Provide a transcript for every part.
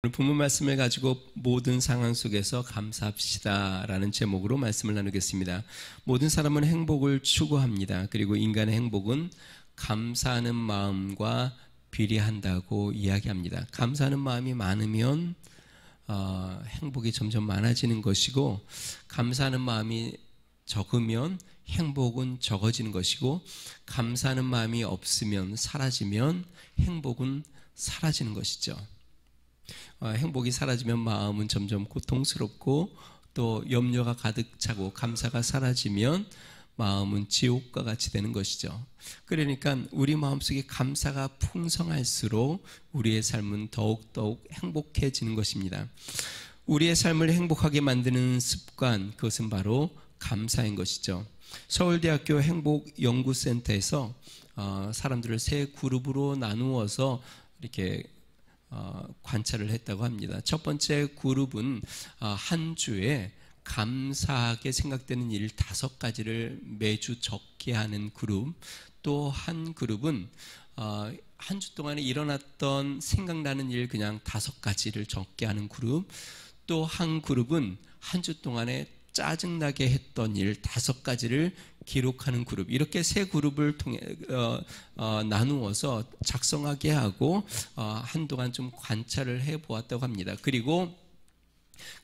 오늘 본문 말씀을 가지고 모든 상황 속에서 감사합시다 라는 제목으로 말씀을 나누겠습니다. 모든 사람은 행복을 추구합니다. 그리고 인간의 행복은 감사하는 마음과 비례한다고 이야기합니다. 감사하는 마음이 많으면 행복이 점점 많아지는 것이고, 감사하는 마음이 적으면 행복은 적어지는 것이고, 감사하는 마음이 없으면, 사라지면 행복은 사라지는 것이죠. 행복이 사라지면 마음은 점점 고통스럽고, 또 염려가 가득 차고, 감사가 사라지면 마음은 지옥과 같이 되는 것이죠. 그러니까 우리 마음속에 감사가 풍성할수록 우리의 삶은 더욱더욱 행복해지는 것입니다. 우리의 삶을 행복하게 만드는 습관, 그것은 바로 감사인 것이죠. 서울대학교 행복연구센터에서 사람들을 세 그룹으로 나누어서 이렇게 관찰을 했다고 합니다. 첫 번째 그룹은 한 주에 감사하게 생각되는 일 5가지를 매주 적게 하는 그룹, 또 한 그룹은 한 주 동안에 일어났던 생각나는 일 그냥 5가지를 적게 하는 그룹, 또 한 그룹은 한 주 동안에 짜증나게 했던 일 5가지를 기록하는 그룹, 이렇게 세 그룹을 통해 나누어서 작성하게 하고 한동안 좀 관찰을 해보았다고 합니다. 그리고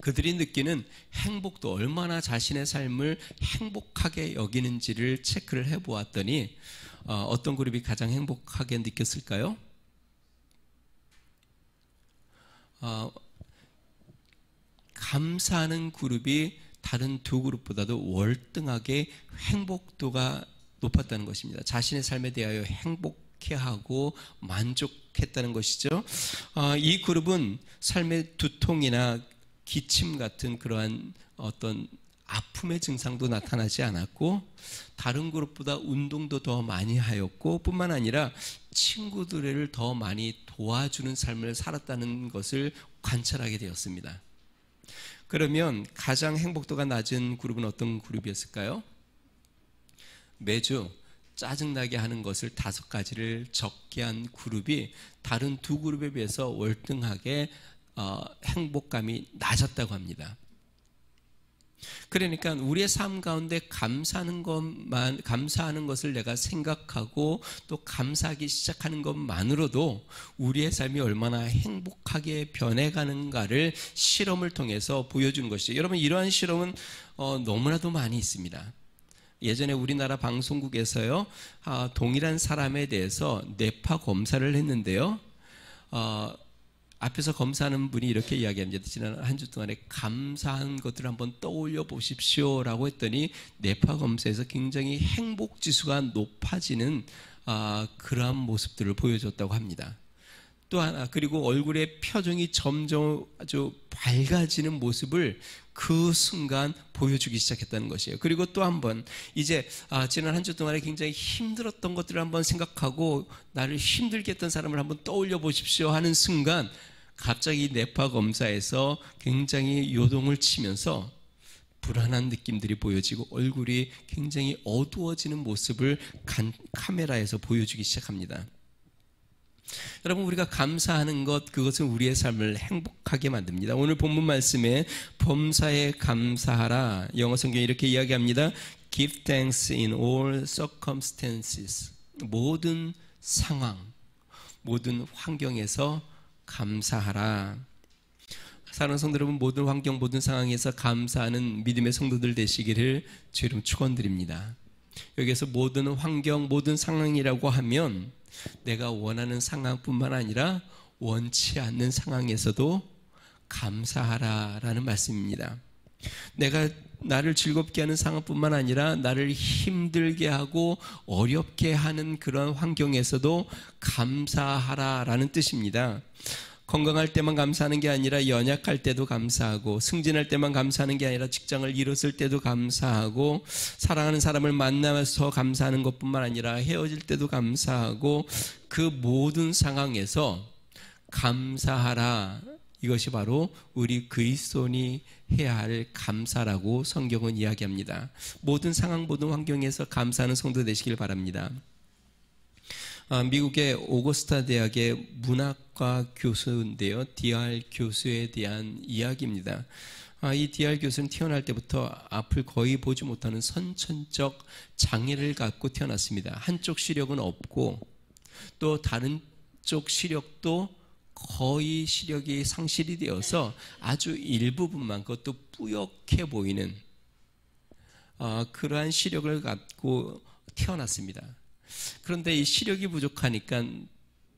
그들이 느끼는 행복도, 얼마나 자신의 삶을 행복하게 여기는지를 체크를 해보았더니 어떤 그룹이 가장 행복하게 느꼈을까요? 감사하는 그룹이 다른 두 그룹보다도 월등하게 행복도가 높았다는 것입니다. 자신의 삶에 대하여 행복해하고 만족했다는 것이죠. 이 그룹은 삶의 두통이나 기침 같은 그러한 어떤 아픔의 증상도 나타나지 않았고, 다른 그룹보다 운동도 더 많이 하였고, 뿐만 아니라 친구들을 더 많이 도와주는 삶을 살았다는 것을 관찰하게 되었습니다. 그러면 가장 행복도가 낮은 그룹은 어떤 그룹이었을까요? 매주 짜증나게 하는 것을 5가지를 적게 한 그룹이 다른 두 그룹에 비해서 월등하게 행복감이 낮았다고 합니다. 그러니까 우리의 삶 가운데 감사하는 것을 내가 생각하고 또 감사하기 시작하는 것만으로도 우리의 삶이 얼마나 행복하게 변해가는가를 실험을 통해서 보여주는 것이죠. 여러분, 이러한 실험은 너무나도 많이 있습니다. 예전에 우리나라 방송국에서요, 동일한 사람에 대해서 뇌파 검사를 했는데요, 앞에서 검사하는 분이 이렇게 이야기합니다. 지난 한 주 동안에 감사한 것들을 한번 떠올려 보십시오 라고 했더니 뇌파 검사에서 굉장히 행복지수가 높아지는 그러한 모습들을 보여줬다고 합니다. 또 하나, 그리고 얼굴의 표정이 점점 아주 밝아지는 모습을 그 순간 보여주기 시작했다는 것이에요. 그리고 또 한 번, 이제 지난 한 주 동안에 굉장히 힘들었던 것들을 한번 생각하고 나를 힘들게 했던 사람을 한번 떠올려 보십시오 하는 순간 갑자기 뇌파 검사에서 굉장히 요동을 치면서 불안한 느낌들이 보여지고 얼굴이 굉장히 어두워지는 모습을 카메라에서 보여주기 시작합니다. 여러분, 우리가 감사하는 것, 그것은 우리의 삶을 행복하게 만듭니다. 오늘 본문 말씀에 범사에 감사하라, 영어 성경이 이렇게 이야기합니다. Give thanks in all circumstances. 모든 상황, 모든 환경에서 감사하라. 사랑하는 성도 여러분, 모든 환경, 모든 상황에서 감사하는 믿음의 성도들 되시기를 주 이름 축원드립니다. 여기에서 모든 환경, 모든 상황이라고 하면 내가 원하는 상황뿐만 아니라 원치 않는 상황에서도 감사하라라는 말씀입니다. 내가 나를 즐겁게 하는 상황뿐만 아니라 나를 힘들게 하고 어렵게 하는 그런 환경에서도 감사하라라는 뜻입니다. 건강할 때만 감사하는 게 아니라 연약할 때도 감사하고, 승진할 때만 감사하는 게 아니라 직장을 잃었을 때도 감사하고, 사랑하는 사람을 만나면서 감사하는 것뿐만 아니라 헤어질 때도 감사하고, 그 모든 상황에서 감사하라, 이것이 바로 우리 그리스도인이 해야 할 감사라고 성경은 이야기합니다. 모든 상황, 모든 환경에서 감사하는 성도 되시길 바랍니다. 미국의 오거스타 대학의 문학과 교수인데요. DR 교수에 대한 이야기입니다. 이 DR 교수는 태어날 때부터 앞을 거의 보지 못하는 선천적 장애를 갖고 태어났습니다. 한쪽 시력은 없고 또 다른 쪽 시력도 거의 시력이 상실이 되어서 아주 일부분만, 그것도 뿌옇게 보이는 그러한 시력을 갖고 태어났습니다. 그런데 이 시력이 부족하니까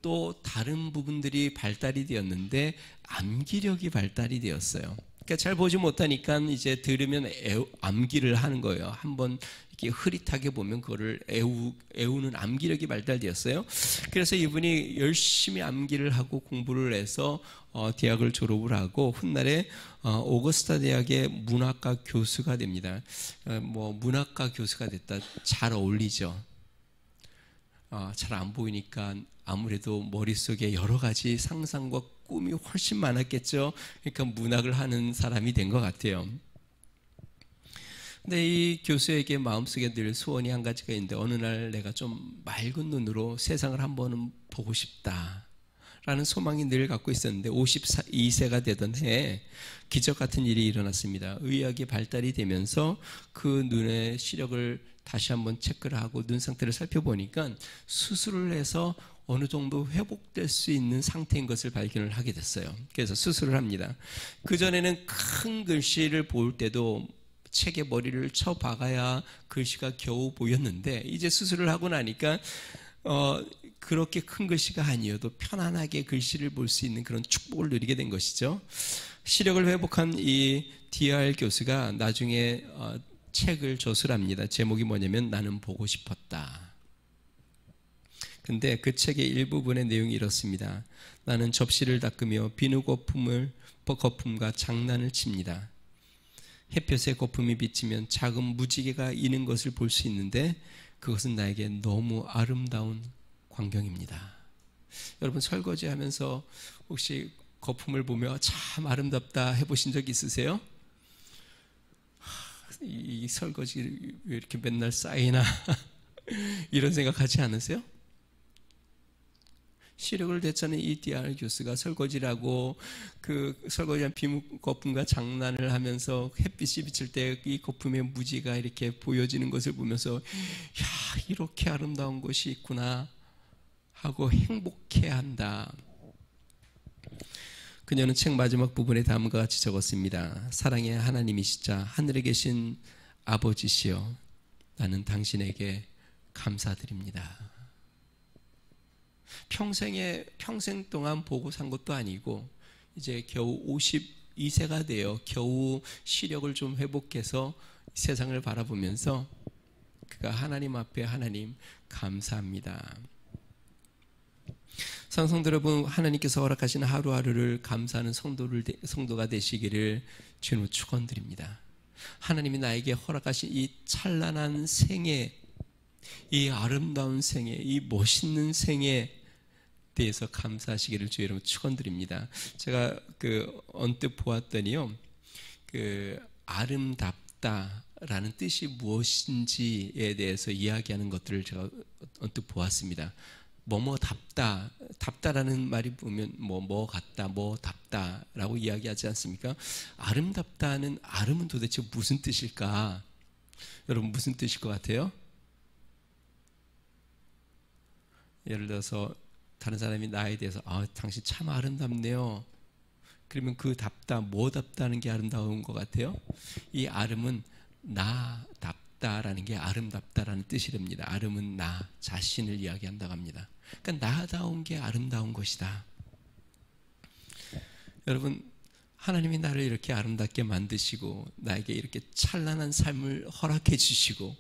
또 다른 부분들이 발달이 되었는데 암기력이 발달이 되었어요. 그러니까 잘 보지 못하니까 이제 들으면 암기를 하는 거예요. 한번 이렇게 흐릿하게 보면 그거를 애우는 암기력이 발달되었어요. 그래서 이분이 열심히 암기를 하고 공부를 해서 대학을 졸업을 하고 훗날에 오거스타 대학의 문학과 교수가 됩니다. 문학과 교수가 됐다, 잘 어울리죠. 잘 안 보이니까 아무래도 머릿속에 여러 가지 상상과 꿈이 훨씬 많았겠죠. 그러니까 문학을 하는 사람이 된 것 같아요. 근데 이 교수에게 마음속에 늘 소원이 한 가지가 있는데, 어느 날 내가 좀 맑은 눈으로 세상을 한번은 보고 싶다라는 소망이 늘 갖고 있었는데, 52세가 되던 해에 기적 같은 일이 일어났습니다. 의학이 발달이 되면서 그 눈의 시력을 다시 한번 체크를 하고 눈 상태를 살펴보니까 수술을 해서 어느 정도 회복될 수 있는 상태인 것을 발견을 하게 됐어요. 그래서 수술을 합니다. 그전에는 큰 글씨를 볼 때도 책에 머리를 쳐 박아야 글씨가 겨우 보였는데, 이제 수술을 하고 나니까 그렇게 큰 글씨가 아니어도 편안하게 글씨를 볼 수 있는 그런 축복을 누리게 된 것이죠. 시력을 회복한 이 DR 교수가 나중에 책을 저술합니다. 제목이 뭐냐면 나는 보고 싶었다. 근데 그 책의 일부분의 내용이 이렇습니다. 나는 접시를 닦으며 비누 거품과 장난을 칩니다. 햇볕에 거품이 비치면 작은 무지개가 이는 것을 볼 수 있는데 그것은 나에게 너무 아름다운 광경입니다. 여러분, 설거지하면서 혹시 거품을 보며 참 아름답다 해보신 적 있으세요? 이 설거지 왜 이렇게 맨날 쌓이나 이런 생각하지 않으세요? 시력을 되찾는 이 DR 교수가 설거지를 하고 그 설거지한 비누 거품과 장난을 하면서 햇빛이 비칠 때 이 거품의 무지가 이렇게 보여지는 것을 보면서 야, 이렇게 아름다운 것이 있구나 하고 행복해한다. 그녀는 책 마지막 부분에 다음과 같이 적었습니다. 사랑의 하나님이시자 하늘에 계신 아버지시여, 나는 당신에게 감사드립니다. 평생 동안 보고 산 것도 아니고 이제 겨우 52세가 되어 겨우 시력을 좀 회복해서 세상을 바라보면서 그가 하나님 앞에 하나님 감사합니다. 성도 여러분, 하나님께서 허락하신 하루하루를 감사하는 성도가 되시기를 주님으로 축원드립니다. 하나님이 나에게 허락하신 이 찬란한 생애, 이 아름다운 생애, 이 멋있는 생애 대해서 감사하시기를 주의 이름으로 축원드립니다. 제가 언뜻 보았더니요, 아름답다라는 뜻이 무엇인지에 대해서 이야기하는 것들을 제가 언뜻 보았습니다. 답다라는 말이 보면 뭐 같다, 뭐 답다라고 이야기하지 않습니까? 아름답다는 아름은 도대체 무슨 뜻일까? 여러분, 무슨 뜻일 것 같아요? 예를 들어서 다른 사람이 나에 대해서 당신 참 아름답네요. 그러면 그 뭐 답다는 게 아름다운 것 같아요? 이 아름은 나답다라는 게 아름답다라는 뜻이랍니다. 아름은 나 자신을 이야기한다고 합니다. 그러니까 나다운 게 아름다운 것이다. 여러분, 하나님이 나를 이렇게 아름답게 만드시고 나에게 이렇게 찬란한 삶을 허락해 주시고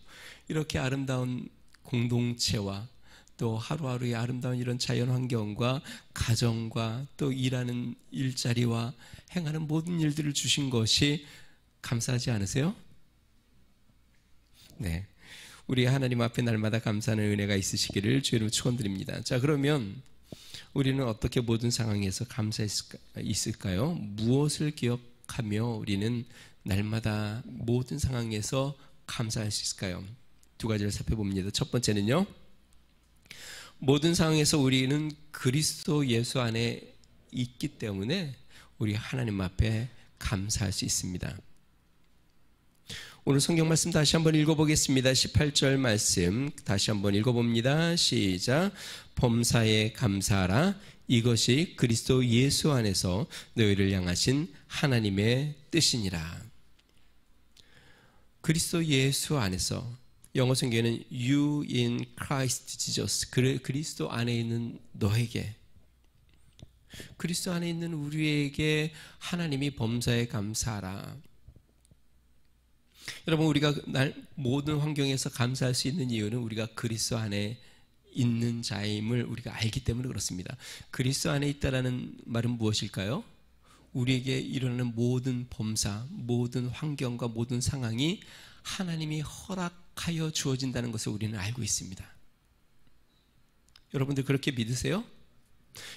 이렇게 아름다운 공동체와 또 하루하루의 아름다운 이런 자연환경과 가정과 또 일하는 일자리와 행하는 모든 일들을 주신 것이 감사하지 않으세요? 네, 우리 하나님 앞에 날마다 감사하는 은혜가 있으시기를 주님으로 축원드립니다. 자, 그러면 우리는 어떻게 모든 상황에서 감사했을까요? 무엇을 기억하며 우리는 날마다 모든 상황에서 감사할 수 있을까요? 두 가지를 살펴봅니다. 첫 번째는요, 모든 상황에서 우리는 그리스도 예수 안에 있기 때문에 우리 하나님 앞에 감사할 수 있습니다. 오늘 성경 말씀 다시 한번 읽어보겠습니다. 18절 말씀 다시 한번 읽어봅니다. 시작. 범사에 감사하라. 이것이 그리스도 예수 안에서 너희를 향하신 하나님의 뜻이니라. 그리스도 예수 안에서, 영어 성경에는 You in Christ Jesus, 그리스도 안에 있는 너에게, 그리스도 안에 있는 우리에게 하나님이 범사에 감사하라. 여러분, 우리가 모든 환경에서 감사할 수 있는 이유는 우리가 그리스도 안에 있는 자임을 우리가 알기 때문에 그렇습니다. 그리스도 안에 있다라는 말은 무엇일까요? 우리에게 일어나는 모든 범사, 모든 환경과 모든 상황이 하나님이 허락하여 주어진다는 것을 우리는 알고 있습니다. 여러분들 그렇게 믿으세요?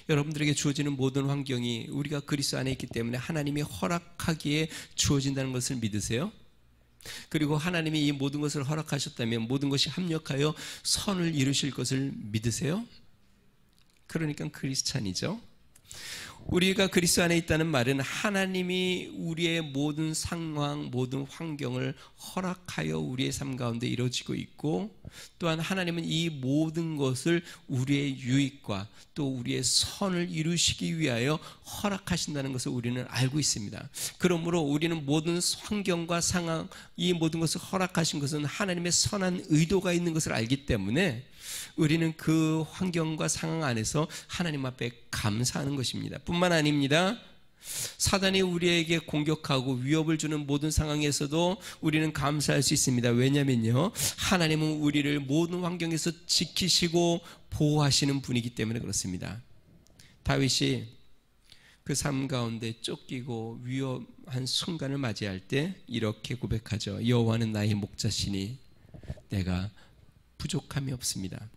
여러분들에게 주어지는 모든 환경이 우리가 그리스도 안에 있기 때문에 하나님이 허락하기에 주어진다는 것을 믿으세요? 그리고 하나님이 이 모든 것을 허락하셨다면 모든 것이 합력하여 선을 이루실 것을 믿으세요? 그러니까 크리스찬이죠. 우리가 그리스도 안에 있다는 말은 하나님이 우리의 모든 상황, 모든 환경을 허락하여 우리의 삶 가운데 이루어지고 있고, 또한 하나님은 이 모든 것을 우리의 유익과 또 우리의 선을 이루시기 위하여 허락하신다는 것을 우리는 알고 있습니다. 그러므로 우리는 모든 환경과 상황, 이 모든 것을 허락하신 것은 하나님의 선한 의도가 있는 것을 알기 때문에 우리는 그 환경과 상황 안에서 하나님 앞에 감사하는 것입니다. 뿐만 아닙니다. 사단이 우리에게 공격하고 위협을 주는 모든 상황에서도 우리는 감사할 수 있습니다. 왜냐하면요, 하나님은 우리를 모든 환경에서 지키시고 보호하시는 분이기 때문에 그렇습니다. 다윗이 그 삶 가운데 쫓기고 위험한 순간을 맞이할 때 이렇게 고백하죠. 여호와는 나의 목자시니 내가 부족함이 없습니다.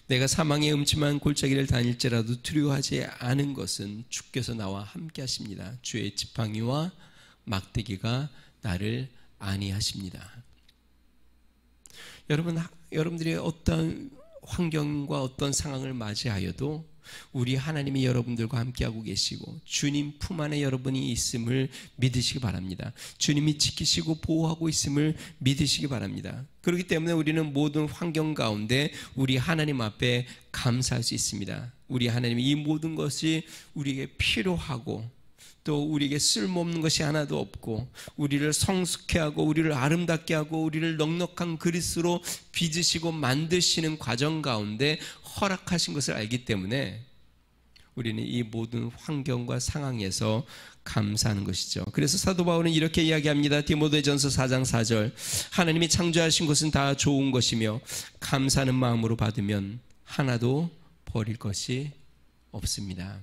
내가 사망의 음침한 골짜기를 다닐지라도 두려워하지 않은 것은 주께서 나와 함께 하십니다. 주의 지팡이와 막대기가 나를 안위하십니다. 여러분들이 어떤 환경과 어떤 상황을 맞이하여도 우리 하나님이 여러분들과 함께하고 계시고 주님 품 안에 여러분이 있음을 믿으시기 바랍니다. 주님이 지키시고 보호하고 있음을 믿으시기 바랍니다. 그렇기 때문에 우리는 모든 환경 가운데 우리 하나님 앞에 감사할 수 있습니다. 우리 하나님이 이 모든 것이 우리에게 필요하고 또 우리에게 쓸모없는 것이 하나도 없고 우리를 성숙케 하고 우리를 아름답게 하고 우리를 넉넉한 그리스도로 빚으시고 만드시는 과정 가운데 허락하신 것을 알기 때문에 우리는 이 모든 환경과 상황에서 감사하는 것이죠. 그래서 사도 바울은 이렇게 이야기합니다. 디모데전서 4장 4절, 하나님이 창조하신 것은 다 좋은 것이며 감사하는 마음으로 받으면 하나도 버릴 것이 없습니다.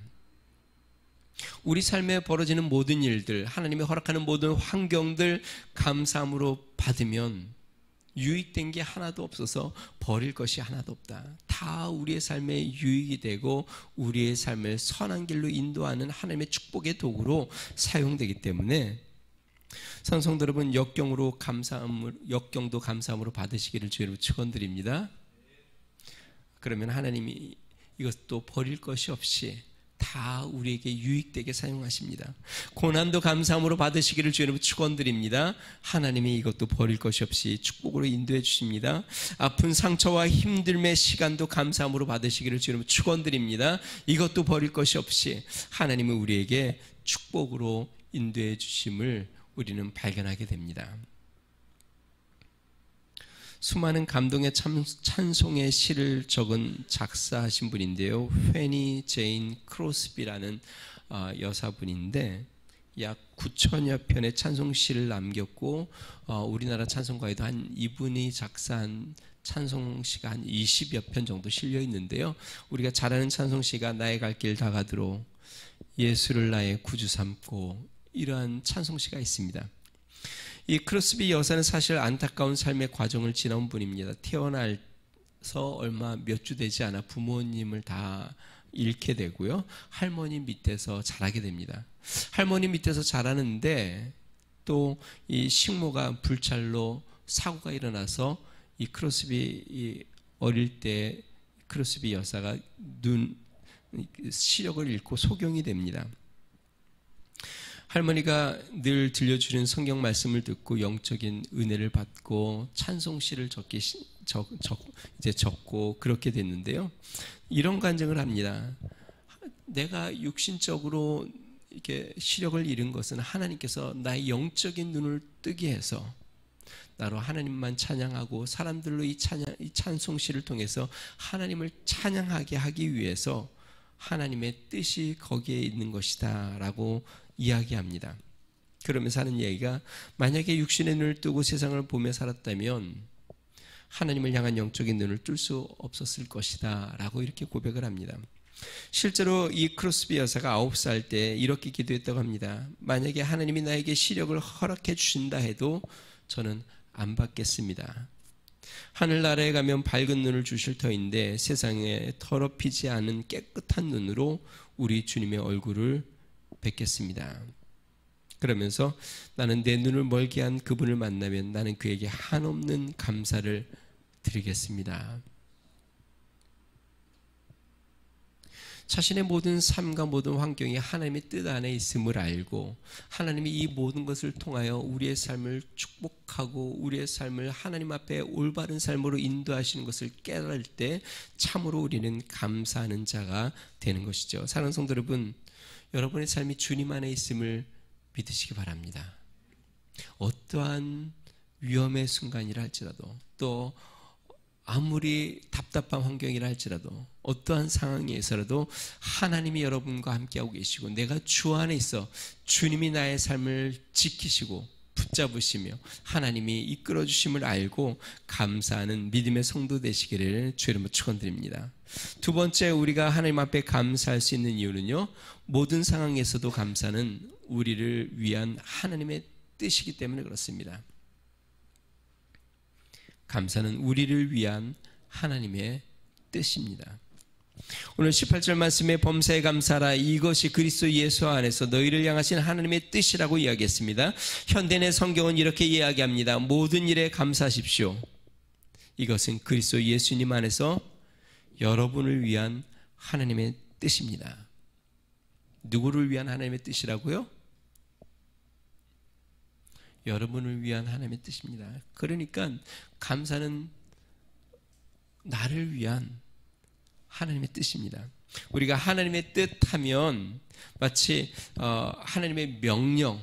우리 삶에 벌어지는 모든 일들, 하나님이 허락하는 모든 환경들 감사함으로 받으면 유익된 게 하나도 없어서 버릴 것이 하나도 없다. 다 우리의 삶에 유익이 되고 우리의 삶을 선한 길로 인도하는 하나님의 축복의 도구로 사용되기 때문에 성도 여러분, 역경도 감사함으로 받으시기를 주의로 축원드립니다. 그러면 하나님이 이것도 버릴 것이 없이 다 우리에게 유익되게 사용하십니다. 고난도 감사함으로 받으시기를 주님으로 축원드립니다. 하나님이 이것도 버릴 것이 없이 축복으로 인도해 주십니다. 아픈 상처와 힘듦의 시간도 감사함으로 받으시기를 주님으로 축원드립니다. 이것도 버릴 것이 없이 하나님은 우리에게 축복으로 인도해 주심을 우리는 발견하게 됩니다. 수많은 감동의 찬송의 시를 적은 작사하신 분인데요, 페니 제인 크로스비라는 여사분인데 약 9천여 편의 찬송시를 남겼고 우리나라 찬송가에도 이분이 작사한 찬송시가 한 20여 편 정도 실려 있는데요, 우리가 잘 아는 찬송시가 나의 갈 길 다 가도록, 예수를 나의 구주 삼고, 이러한 찬송시가 있습니다. 이 크로스비 여사는 사실 안타까운 삶의 과정을 지나온 분입니다. 태어나서 얼마 몇 주 되지 않아 부모님을 다 잃게 되고요, 할머니 밑에서 자라게 됩니다. 할머니 밑에서 자라는데 또 이 식모가 불찰로 사고가 일어나서 이 크로스비 이 어릴 때 크로스비 여사가 시력을 잃고 소경이 됩니다. 할머니가 늘 들려주는 성경 말씀을 듣고 영적인 은혜를 받고 찬송시를 적고 그렇게 됐는데요. 이런 간증을 합니다. 내가 육신적으로 이렇게 시력을 잃은 것은 하나님께서 나의 영적인 눈을 뜨게 해서 나로 하나님만 찬양하고 사람들로 이 찬송시를 통해서 하나님을 찬양하게 하기 위해서 하나님의 뜻이 거기에 있는 것이다 라고 이야기합니다. 그러면서 하는 얘기가, 만약에 육신의 눈을 뜨고 세상을 보며 살았다면 하나님을 향한 영적인 눈을 뜰 수 없었을 것이다 라고 이렇게 고백을 합니다. 실제로 이 크로스비 여사가 9살 때 이렇게 기도했다고 합니다. 만약에 하나님이 나에게 시력을 허락해 주신다 해도 저는 안 받겠습니다. 하늘나라에 가면 밝은 눈을 주실 터인데 세상에 더럽히지 않은 깨끗한 눈으로 우리 주님의 얼굴을 뵙겠습니다. 그러면서 나는 내 눈을 멀게 한 그분을 만나면 나는 그에게 한없는 감사를 드리겠습니다. 자신의 모든 삶과 모든 환경이 하나님의 뜻 안에 있음을 알고 하나님이 이 모든 것을 통하여 우리의 삶을 축복하고 우리의 삶을 하나님 앞에 올바른 삶으로 인도하시는 것을 깨달을 때 참으로 우리는 감사하는 자가 되는 것이죠. 사랑하는 성도 여러분, 여러분의 삶이 주님 안에 있음을 믿으시기 바랍니다. 어떠한 위험의 순간이라 할지라도, 또 아무리 답답한 환경이라 할지라도, 어떠한 상황에서라도 하나님이 여러분과 함께하고 계시고 내가 주 안에 있어 주님이 나의 삶을 지키시고 붙잡으시며 하나님이 이끌어 주심을 알고 감사하는 믿음의 성도 되시기를 주의 이름으로 축원드립니다. 두 번째, 우리가 하나님 앞에 감사할 수 있는 이유는요, 모든 상황에서도 감사는 우리를 위한 하나님의 뜻이기 때문에 그렇습니다. 감사는 우리를 위한 하나님의 뜻입니다. 오늘 18절 말씀에 범사에 감사하라, 이것이 그리스도 예수 안에서 너희를 향하신 하나님의 뜻이라고 이야기했습니다. 현대의 성경은 이렇게 이야기합니다. 모든 일에 감사하십시오. 이것은 그리스도 예수님 안에서 여러분을 위한 하나님의 뜻입니다. 누구를 위한 하나님의 뜻이라고요? 여러분을 위한 하나님의 뜻입니다. 그러니까 감사는 나를 위한 하나님의 뜻입니다. 우리가 하나님의 뜻하면 마치 하나님의 명령,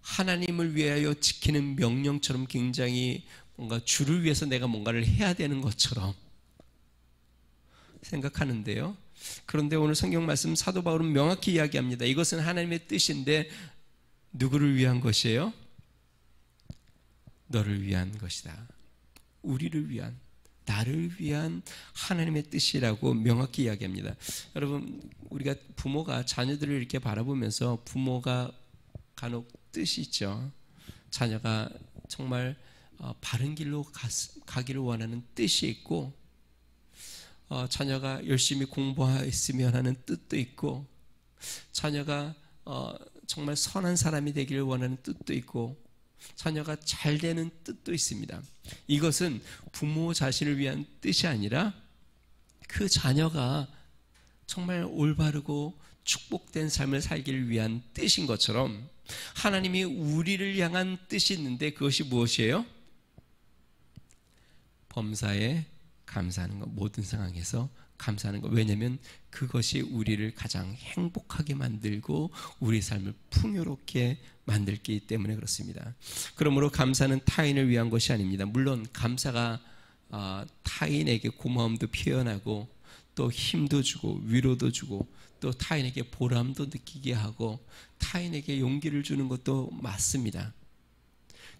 하나님을 위하여 지키는 명령처럼 굉장히 뭔가 주를 위해서 내가 뭔가를 해야 되는 것처럼 생각하는데요. 그런데 오늘 성경 말씀 사도 바울은 명확히 이야기합니다. 이것은 하나님의 뜻인데 누구를 위한 것이에요? 너를 위한 것이다. 우리를 위한, 나를 위한 하나님의 뜻이라고 명확히 이야기합니다. 여러분, 우리가 부모가 자녀들을 이렇게 바라보면서 부모가 간혹 뜻이 있죠. 자녀가 정말 바른 길로 가기를 원하는 뜻이 있고, 자녀가 열심히 공부했으면 하는 뜻도 있고, 자녀가 정말 선한 사람이 되기를 원하는 뜻도 있고, 자녀가 잘 되는 뜻도 있습니다. 이것은 부모 자신을 위한 뜻이 아니라 그 자녀가 정말 올바르고 축복된 삶을 살기를 위한 뜻인 것처럼 하나님이 우리를 향한 뜻이 있는데 그것이 무엇이에요? 범사에 감사하는 것, 모든 상황에서 감사하는 것. 왜냐하면 그것이 우리를 가장 행복하게 만들고 우리 삶을 풍요롭게 만들기 때문에 그렇습니다. 그러므로 감사는 타인을 위한 것이 아닙니다. 물론 감사가 타인에게 고마움도 표현하고 또 힘도 주고 위로도 주고 또 타인에게 보람도 느끼게 하고 타인에게 용기를 주는 것도 맞습니다.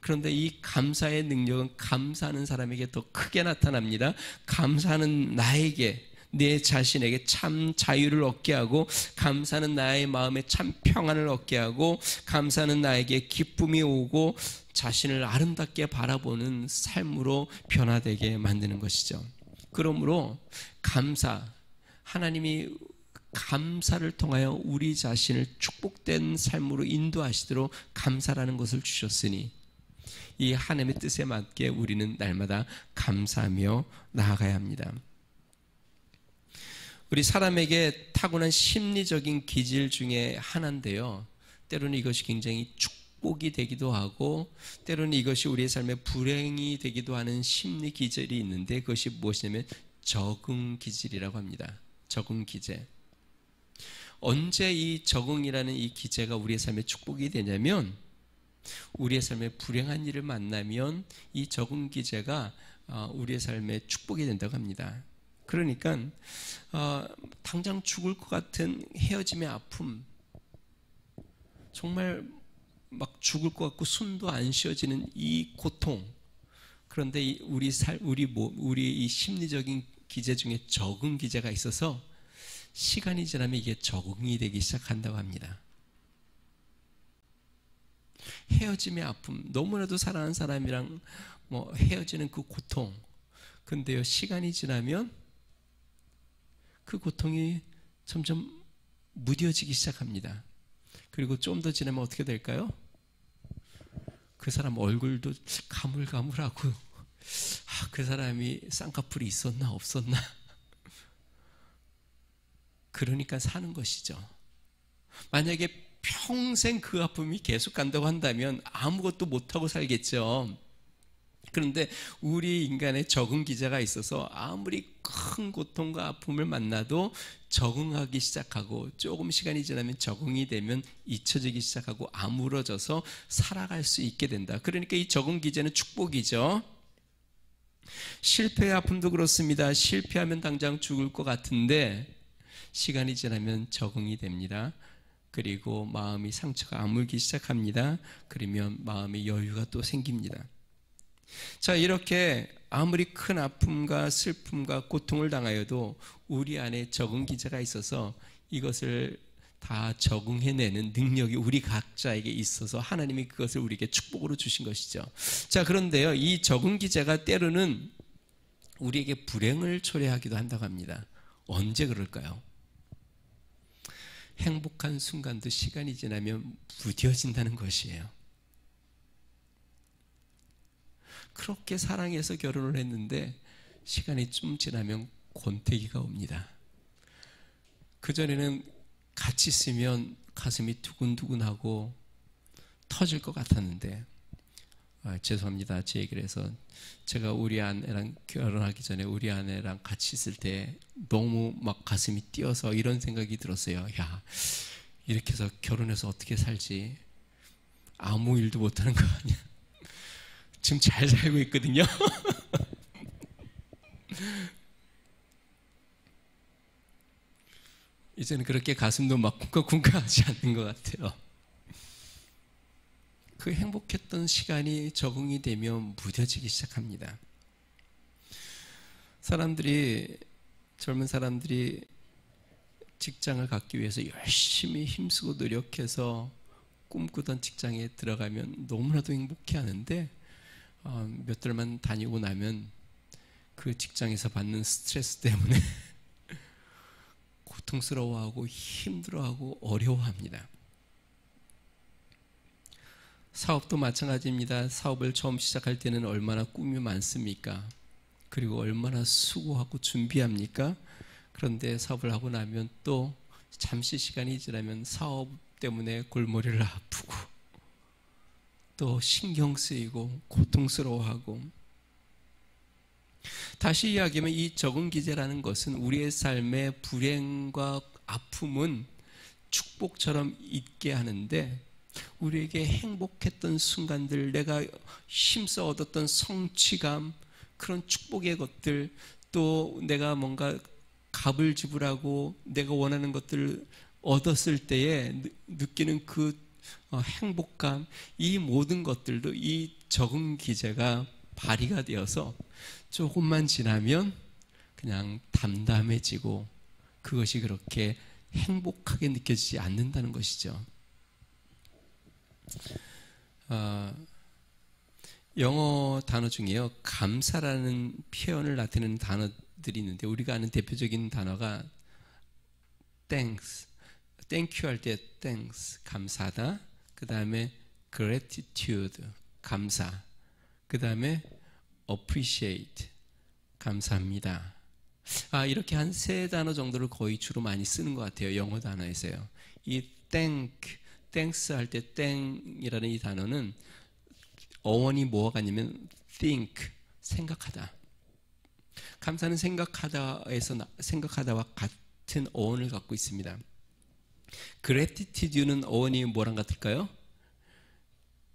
그런데 이 감사의 능력은 감사하는 사람에게 더 크게 나타납니다. 감사는 나에게, 내 자신에게 참 자유를 얻게 하고, 감사는 나의 마음에 참 평안을 얻게 하고, 감사는 나에게 기쁨이 오고 자신을 아름답게 바라보는 삶으로 변화되게 만드는 것이죠. 그러므로 감사, 하나님이 감사를 통하여 우리 자신을 축복된 삶으로 인도하시도록 감사라는 것을 주셨으니 이 하나님의 뜻에 맞게 우리는 날마다 감사하며 나아가야 합니다. 우리 사람에게 타고난 심리적인 기질 중에 하나인데요, 때로는 이것이 굉장히 축복이 되기도 하고 때로는 이것이 우리의 삶의 불행이 되기도 하는 심리 기질이 있는데, 그것이 무엇이냐면 적응 기질이라고 합니다. 적응 기제. 언제 이 적응이라는 이 기제가 우리의 삶에 축복이 되냐면, 우리의 삶에 불행한 일을 만나면 이 적응 기제가 우리의 삶에 축복이 된다고 합니다. 그러니까 당장 죽을 것 같은 헤어짐의 아픔, 정말 막 죽을 것 같고 숨도 안 쉬어지는 이 고통, 그런데 우리 이 심리적인 기제 중에 적응 기제가 있어서 시간이 지나면 이게 적응이 되기 시작한다고 합니다. 헤어짐의 아픔, 너무나도 사랑하는 사람이랑 헤어지는 그 고통, 근데요, 시간이 지나면 그 고통이 점점 무뎌지기 시작합니다. 그리고 좀 더 지나면 어떻게 될까요? 그 사람 얼굴도 가물가물하고, 그 사람이 쌍꺼풀이 있었나 없었나, 그러니까 사는 것이죠. 만약에 평생 그 아픔이 계속 간다고 한다면 아무것도 못하고 살겠죠. 그런데 우리 인간의 적응 기제가 있어서 아무리 큰 고통과 아픔을 만나도 적응하기 시작하고, 조금 시간이 지나면 적응이 되면 잊혀지기 시작하고 아물어져서 살아갈 수 있게 된다. 그러니까 이 적응 기제는 축복이죠. 실패의 아픔도 그렇습니다. 실패하면 당장 죽을 것 같은데 시간이 지나면 적응이 됩니다. 그리고 마음이 상처가 아물기 시작합니다. 그러면 마음의 여유가 또 생깁니다. 자, 이렇게 아무리 큰 아픔과 슬픔과 고통을 당하여도 우리 안에 적응 기제가 있어서 이것을 다 적응해내는 능력이 우리 각자에게 있어서 하나님이 그것을 우리에게 축복으로 주신 것이죠. 자, 그런데요, 이 적응 기제가 때로는 우리에게 불행을 초래하기도 한다고 합니다. 언제 그럴까요? 행복한 순간도 시간이 지나면 무뎌진다는 것이에요. 그렇게 사랑해서 결혼을 했는데 시간이 좀 지나면 권태기가 옵니다. 그전에는 같이 있으면 가슴이 두근두근하고 터질 것 같았는데, 죄송합니다, 제 얘기를 해서. 제가 우리 아내랑 결혼하기 전에 우리 아내랑 같이 있을 때 너무 막 가슴이 뛰어서 이런 생각이 들었어요. 야, 이렇게 해서 결혼해서 어떻게 살지? 아무 일도 못하는 거 아니야? 지금 잘 살고 있거든요. 이제는 그렇게 가슴도 막 쿵쾅쿵쾅하지 않는 것 같아요. 그 행복했던 시간이 적응이 되면 무뎌지기 시작합니다. 젊은 사람들이 직장을 갖기 위해서 열심히 힘쓰고 노력해서 꿈꾸던 직장에 들어가면 너무나도 행복해 하는데, 몇 달만 다니고 나면 그 직장에서 받는 스트레스 때문에 고통스러워하고 힘들어하고 어려워합니다. 사업도 마찬가지입니다. 사업을 처음 시작할 때는 얼마나 꿈이 많습니까? 그리고 얼마나 수고하고 준비합니까? 그런데 사업을 하고 나면 또 잠시 시간이 지나면 사업 때문에 골머리를 아프고 또 신경 쓰이고 고통스러워하고. 다시 이야기하면 이 적응 기제라는 것은 우리의 삶의 불행과 아픔은 축복처럼 있게 하는데, 우리에게 행복했던 순간들, 내가 힘써 얻었던 성취감, 그런 축복의 것들, 또 내가 뭔가 값을 지불하고 내가 원하는 것들을 얻었을 때에 느끼는 그 행복감, 이 모든 것들도 이 적응 기제가 발휘가 되어서 조금만 지나면 그냥 담담해지고 그것이 그렇게 행복하게 느껴지지 않는다는 것이죠. 영어 단어 중에요, 감사라는 표현을 나타내는 단어들이 있는데, 우리가 아는 대표적인 단어가 thanks, thank you 할 때 thanks, 감사하다. 그 다음에 gratitude, 감사. 그 다음에 appreciate, 감사합니다. 이렇게 한 3단어 정도를 거의 주로 많이 쓰는 것 같아요. 영어 단어에서요. 이 thanks 할 때 땡이라는 이 단어는 어원이 뭐가 같냐면 think, 생각하다. 감사는 생각하다와 같은 어원을 갖고 있습니다. gratitude는 어원이 뭐랑 같을까요?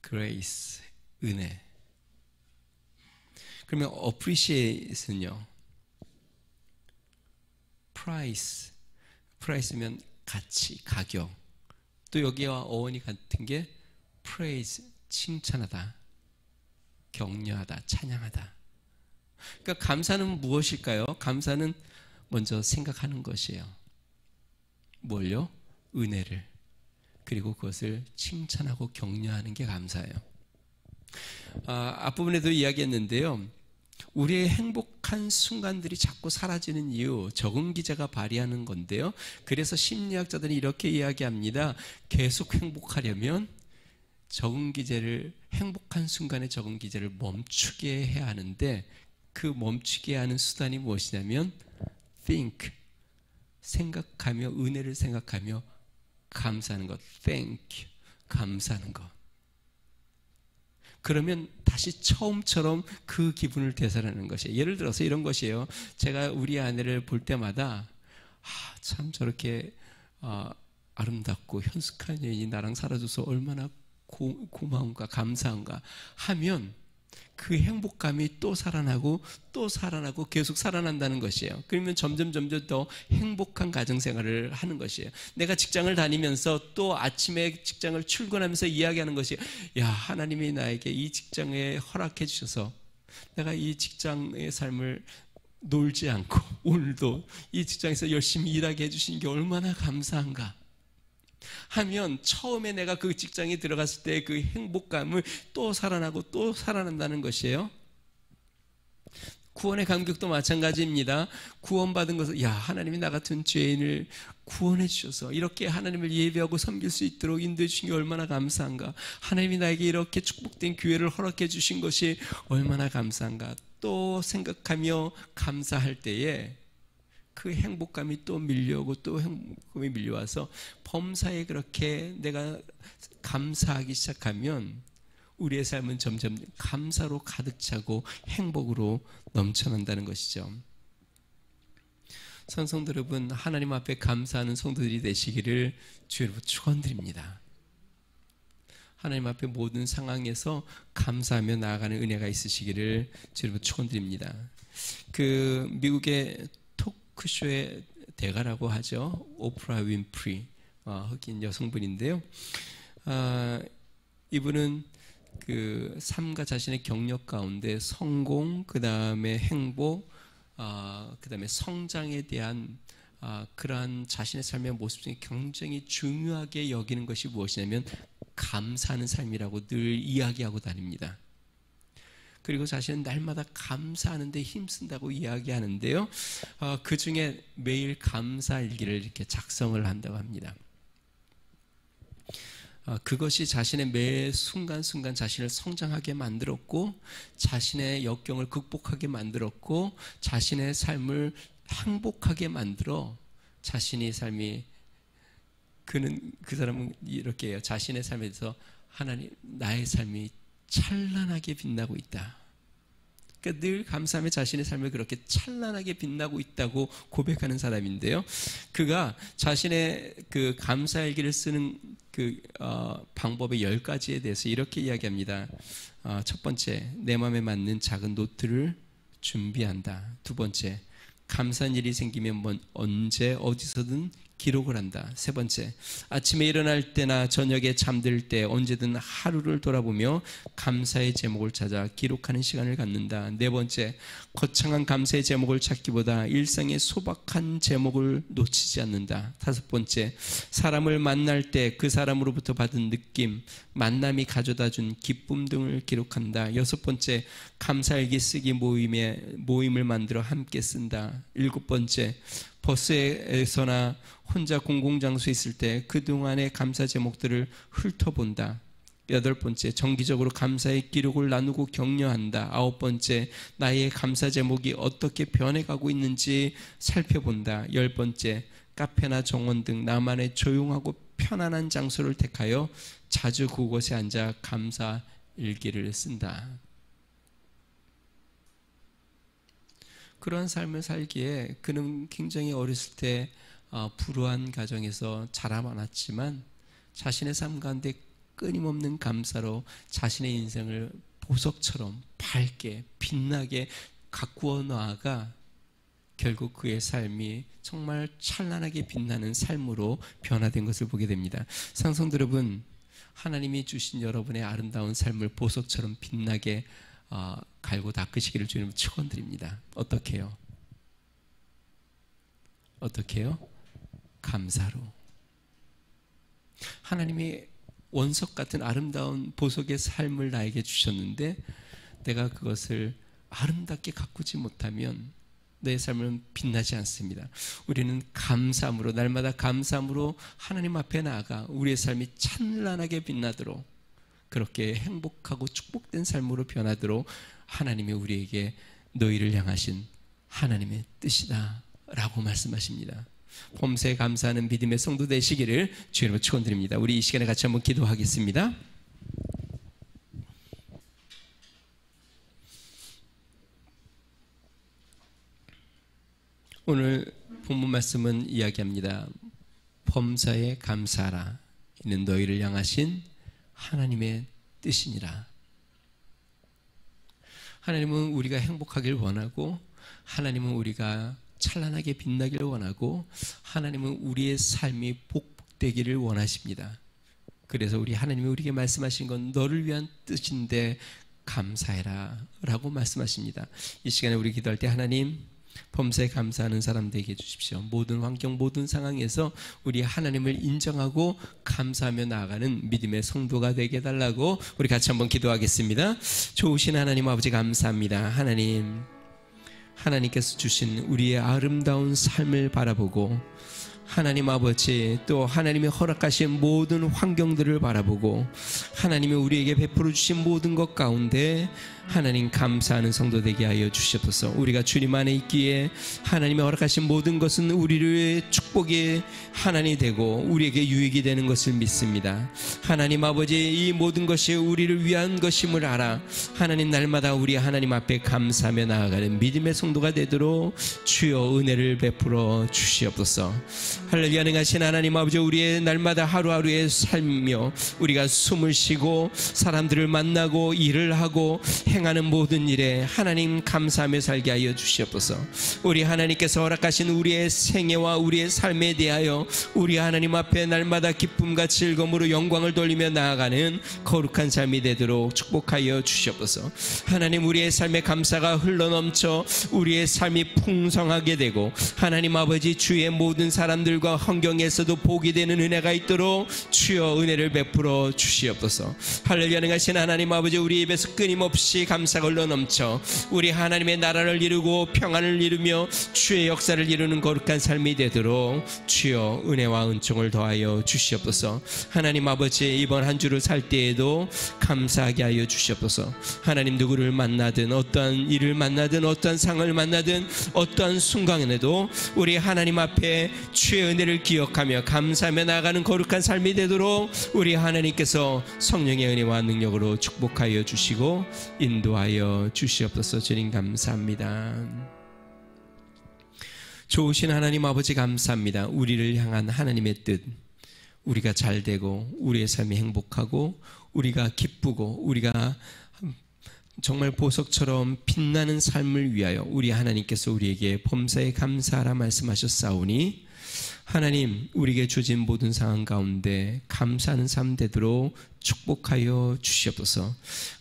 grace, 은혜. 그러면 appreciate는요? price면 가치, 가격. 또 여기와 어원이 같은 게 praise, 칭찬하다, 격려하다, 찬양하다. 그러니까 감사는 무엇일까요? 감사는 먼저 생각하는 것이에요. 뭘요? 은혜를. 그리고 그것을 칭찬하고 격려하는 게 감사예요. 앞부분에도 이야기했는데요. 우리의 행복한 순간들이 자꾸 사라지는 이유, 적응 기제가 발휘하는 건데요. 그래서 심리학자들이 이렇게 이야기합니다. 계속 행복하려면 적응 기제를, 행복한 순간의 적응 기제를 멈추게 해야 하는데, 그 멈추게 하는 수단이 무엇이냐면 think, 생각하며, 은혜를 생각하며 감사하는 것. thank, 감사하는 것. 그러면 다시 처음처럼 그 기분을 되살아나는 것이에요. 예를 들어서 이런 것이에요. 제가 우리 아내를 볼 때마다 참 저렇게 아름답고 현숙한 여인이 나랑 살아줘서 얼마나 고마운가, 감사한가 하면 그 행복감이 또 살아나고 계속 살아난다는 것이에요. 그러면 점점 더 행복한 가정생활을 하는 것이에요. 내가 직장을 다니면서 또 아침에 직장을 출근하면서 이야기하는 것이, 야, 하나님이 나에게 이 직장에 허락해 주셔서 내가 이 직장의 삶을 놀지 않고 오늘도 이 직장에서 열심히 일하게 해주신 게 얼마나 감사한가 하면, 처음에 내가 그 직장에 들어갔을 때 그 행복감을 또 살아나고 또 살아난다는 것이에요. 구원의 감격도 마찬가지입니다. 구원받은 것을, 야, 하나님이 나 같은 죄인을 구원해 주셔서 이렇게 하나님을 예배하고 섬길 수 있도록 인도해 주신 게 얼마나 감사한가. 하나님이 나에게 이렇게 축복된 기회를 허락해 주신 것이 얼마나 감사한가. 또 생각하며 감사할 때에 그 행복감이 또 밀려오고 또 행복감이 밀려와서 범사에 그렇게 내가 감사하기 시작하면 우리의 삶은 점점 감사로 가득 차고 행복으로 넘쳐난다는 것이죠. 성도 여러분, 하나님 앞에 감사하는 성도들이 되시기를 주의 이름으로 축원드립니다. 하나님 앞에 모든 상황에서 감사하며 나아가는 은혜가 있으시기를 주의 이름으로 축원드립니다. 그 미국의 토크쇼의 대가라고 하죠. 오프라 윈프리, 흑인 여성분인데요. 이분은 그 삶과 자신의 경력 가운데 성공, 그 다음에 행복, 그 다음에 성장에 대한 그러한 자신의 삶의 모습 중에 굉장히 중요하게 여기는 것이 무엇이냐면 감사하는 삶이라고 늘 이야기하고 다닙니다. 그리고 자신은 날마다 감사하는 데 힘쓴다고 이야기하는데요. 그 중에 매일 감사일기를 이렇게 작성을 한다고 합니다. 그것이 자신의 매 순간순간 자신을 성장하게 만들었고, 자신의 역경을 극복하게 만들었고, 자신의 삶을 행복하게 만들어 자신의 삶이, 그 사람은 이렇게 해요. 자신의 삶에서 하나님, 나의 삶이 찬란하게 빛나고 있다. 그러니까 늘 감사하며 자신의 삶을 그렇게 찬란하게 빛나고 있다고 고백하는 사람인데요. 그가 자신의 그 감사일기를 쓰는 그 방법의 10가지에 대해서 이렇게 이야기합니다. 첫 번째, 내 마음에 맞는 작은 노트를 준비한다. 두 번째, 감사한 일이 생기면 언제 어디서든 기록을 한다. 세 번째, 아침에 일어날 때나 저녁에 잠들 때 언제든 하루를 돌아보며 감사의 제목을 찾아 기록하는 시간을 갖는다. 네 번째, 거창한 감사의 제목을 찾기보다 일상의 소박한 제목을 놓치지 않는다. 다섯 번째, 사람을 만날 때 그 사람으로부터 받은 느낌, 만남이 가져다준 기쁨 등을 기록한다. 여섯 번째, 감사일기 쓰기 모임을 만들어 함께 쓴다. 일곱 번째, 버스에서나 혼자 공공장소에 있을 때 그동안의 감사 제목들을 훑어본다. 8번째, 정기적으로 감사의 기록을 나누고 격려한다. 9번째, 나의 감사 제목이 어떻게 변해가고 있는지 살펴본다. 10번째, 카페나 정원 등 나만의 조용하고 편안한 장소를 택하여 자주 그곳에 앉아 감사 일기를 쓴다. 그러한 삶을 살기에 그는 굉장히 어렸을 때 불우한 가정에서 자라 많았지만 자신의 삶 가운데 끊임없는 감사로 자신의 인생을 보석처럼 밝게 빛나게 가꾸어 나아가 결국 그의 삶이 정말 찬란하게 빛나는 삶으로 변화된 것을 보게 됩니다. 상성도 여러분, 하나님이 주신 여러분의 아름다운 삶을 보석처럼 빛나게 갈고 닦으시기를 주님 축원드립니다. 어떻게 해요? 어떻게 해요? 감사로. 하나님이 원석 같은 아름다운 보석의 삶을 나에게 주셨는데 내가 그것을 아름답게 가꾸지 못하면 내 삶은 빛나지 않습니다. 우리는 감사함으로, 날마다 감사함으로 하나님 앞에 나아가 우리의 삶이 찬란하게 빛나도록, 그렇게 행복하고 축복된 삶으로 변하도록 하나님이 우리에게 너희를 향하신 하나님의 뜻이다 라고 말씀하십니다. 범사에 감사하는 믿음의 성도 되시기를 주님으로 축원드립니다. 우리 이 시간에 같이 한번 기도하겠습니다. 오늘 본문 말씀은 이야기합니다. 범사에 감사하라. 이는 너희를 향하신 하나님의 뜻이니라. 하나님은 우리가 행복하길 원하고, 하나님은 우리가 찬란하게 빛나기를 원하고, 하나님은 우리의 삶이 복되기를 원하십니다. 그래서 우리 하나님이 우리에게 말씀하신 건 너를 위한 뜻인데 감사해라 라고 말씀하십니다. 이 시간에 우리 기도할 때 하나님, 범사에 감사하는 사람 되게 해주십시오. 모든 환경, 모든 상황에서 우리 하나님을 인정하고 감사하며 나아가는 믿음의 성도가 되게 해달라고 우리 같이 한번 기도하겠습니다. 좋으신 하나님 아버지 감사합니다. 하나님께서 주신 우리의 아름다운 삶을 바라보고, 하나님 아버지, 또 하나님이 허락하신 모든 환경들을 바라보고, 하나님이 우리에게 베풀어 주신 모든 것 가운데 하나님 감사하는 성도 되게 하여 주시옵소서. 우리가 주님 안에 있기에 하나님이 허락하신 모든 것은 우리의 축복이 하나님이 되고 우리에게 유익이 되는 것을 믿습니다. 하나님 아버지, 이 모든 것이 우리를 위한 것임을 알아 하나님 날마다 우리 하나님 앞에 감사하며 나아가는 믿음의 성도가 되도록 주여 은혜를 베풀어 주시옵소서. 할렐루야. 능하신 하나님 아버지, 우리의 날마다 하루하루의 삶이며 우리가 숨을 쉬고 사람들을 만나고 일을 하고 행하는 모든 일에 하나님 감사하며 살게 하여 주시옵소서. 우리 하나님께서 허락하신 우리의 생애와 우리의 삶에 대하여 우리 하나님 앞에 날마다 기쁨과 즐거움으로 영광을 돌리며 나아가는 거룩한 삶이 되도록 축복하여 주시옵소서. 하나님, 우리의 삶에 감사가 흘러넘쳐 우리의 삶이 풍성하게 되고 하나님 아버지, 주의 모든 사람들과 환경에서도 복이 되는 은혜가 있도록 주여 은혜를 베풀어 주시옵소서. 할렐루야. 능하신 하나님 아버지, 우리 입에서 끊임없이 감사가 흘러넘쳐 우리 하나님의 나라를 이루고 평안을 이루며 주의 역사를 이루는 거룩한 삶이 되도록 주여 은혜와 은총을 더하여 주시옵소서. 하나님 아버지, 이번 한 주를 살 때에도 감사하게 하여 주시옵소서. 하나님, 누구를 만나든 어떠한 일을 만나든 어떠한 상을 만나든 어떠한 순간에도 우리 하나님 앞에 주의 은혜를 기억하며 감사하며 나아가는 거룩한 삶이 되도록 우리 하나님께서 성령의 은혜와 능력으로 축복하여 주시고 인도하여 주시옵소서. 주님 감사합니다. 좋으신 하나님 아버지 감사합니다. 우리를 향한 하나님의 뜻, 우리가 잘되고 우리의 삶이 행복하고 우리가 기쁘고 우리가 정말 보석처럼 빛나는 삶을 위하여 우리 하나님께서 우리에게 범사에 감사하라 말씀하셨사오니 하나님, 우리에게 주신 모든 상황 가운데 감사하는 삶 되도록 축복하여 주시옵소서.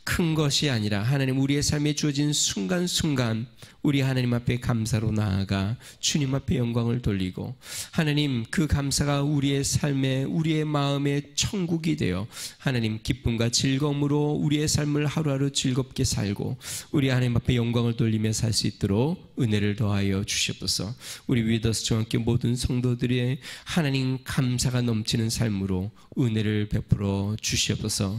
큰 것이 아니라 하나님, 우리의 삶에 주어진 순간순간 우리 하나님 앞에 감사로 나아가 주님 앞에 영광을 돌리고 하나님, 그 감사가 우리의 삶에 우리의 마음에 천국이 되어 하나님 기쁨과 즐거움으로 우리의 삶을 하루하루 즐겁게 살고 우리 하나님 앞에 영광을 돌리며 살 수 있도록 은혜를 더하여 주시옵소서. 우리 위더스 중학교 모든 성도들의 하나님 감사가 넘치는 삶으로 은혜를 베풀어 주시옵소서. 주시옵소서.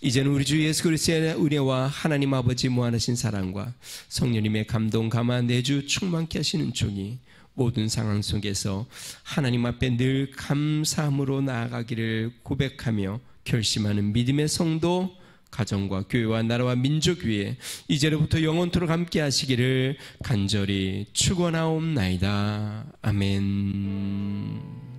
이제는 우리 주 예수 그리스도의 은혜와 하나님 아버지 무한하신 사랑과 성령님의 감동 감화 내주 충만케 하시는 종이 모든 상황 속에서 하나님 앞에 늘 감사함으로 나아가기를 고백하며 결심하는 믿음의 성도, 가정과 교회와 나라와 민족 위에 이제로부터 영원토록 함께 하시기를 간절히 축원하옵나이다. 아멘.